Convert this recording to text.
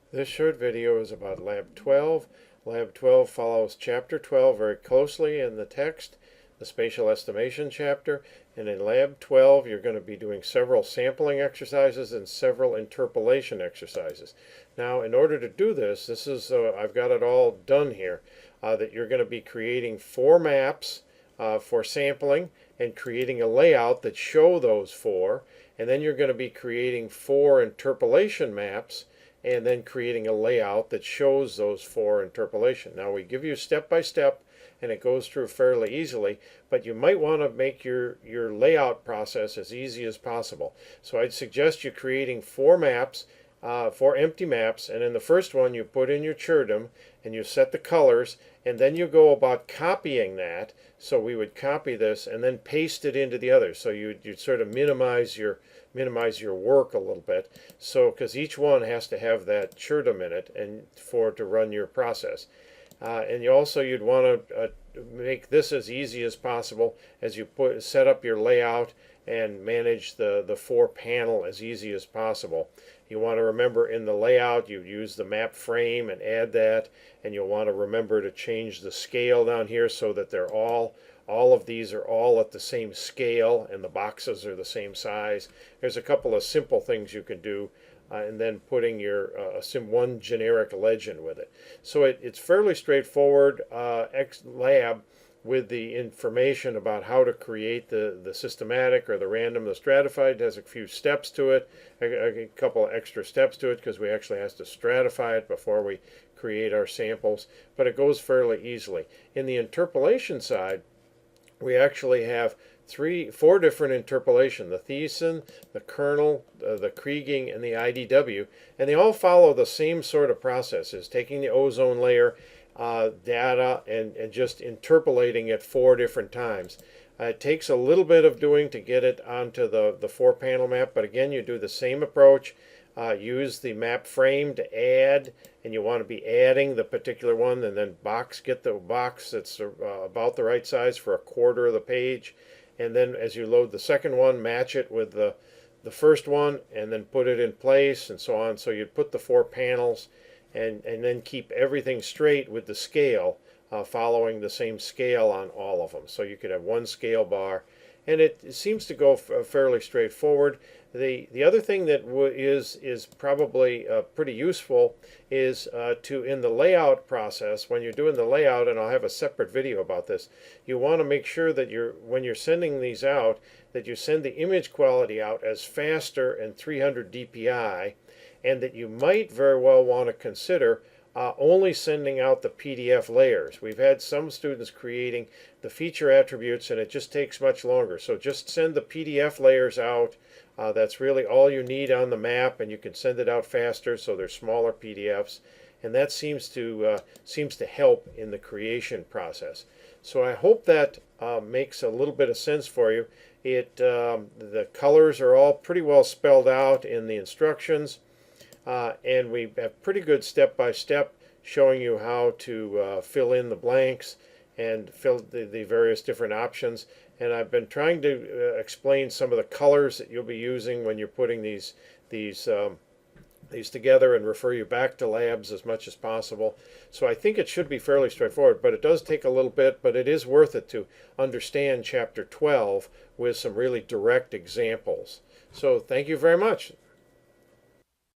This short video is about Lab 12. Lab 12 follows Chapter 12 very closely in the text, the spatial estimation chapter, and in Lab 12 you're going to be doing several sampling exercises and several interpolation exercises. Now in order to do this, I've got it all done here, that you're going to be creating 4 maps for sampling and creating a layout that show those 4, and then you're going to be creating 4 interpolation maps and then creating a layout that shows those 4 interpolation. Now we give you step by step and it goes through fairly easily, but you might want to make your layout process as easy as possible. So I'd suggest you creating 4 maps, 4 empty maps, and in the first one you put in your cherdim and you set the colors, and then you go about copying that. So we would copy this and then paste it into the others. So you'd sort of minimize your work a little bit, so because each one has to have that cherdim in it and to run your process. And you'd want to make this as easy as possible as you set up your layout and manage the 4 panel as easy as possible. You want to remember in the layout you use the map frame and add that, and you'll want to remember to change the scale down here so that they're all of these are all at the same scale and the boxes are the same size. There's a couple of simple things you can do, and then putting your one generic legend with it. So it's fairly straightforward lab with the information about how to create the systematic or the random. The stratified has a few steps to it, a couple of extra steps to it because we actually have to stratify it before we create our samples, but it goes fairly easily. In the interpolation side, we actually have 4 different interpolation: the Thiessen, the kernel, the Kriging, and the IDW, and they all follow the same sort of processes, taking the ozone layer data and just interpolating it 4 different times. It takes a little bit of doing to get it onto the 4 panel map, but again you do the same approach. Use the map frame to add, and you want to be adding the particular one, and then get the box that's about the right size for 1/4 of the page, and then as you load the second one, match it with the first one and then put it in place and so on. So you'd put the 4 panels and then keep everything straight with the scale, following the same scale on all of them. So you could have 1 scale bar, and it seems to go fairly straightforward. The other thing that is probably pretty useful is in the layout process, when you're doing the layout, and I'll have a separate video about this, you want to make sure that when you're sending these out, that you send the image quality out as faster and 300 dpi, and that you might very well want to consider only sending out the PDF layers. We've had some students creating the feature attributes and it just takes much longer. So just send the PDF layers out. That's really all you need on the map, and you can send it out faster, so they're smaller PDFs, and that seems to help in the creation process. So I hope that makes a little bit of sense for you. The colors are all pretty well spelled out in the instructions. And we have pretty good step-by-step showing you how to fill in the blanks and fill the various different options. And I've been trying to explain some of the colors that you'll be using when you're putting these together, and refer you back to labs as much as possible. So I think it should be fairly straightforward, but it does take a little bit, but it is worth it to understand Chapter 12 with some really direct examples. So thank you very much.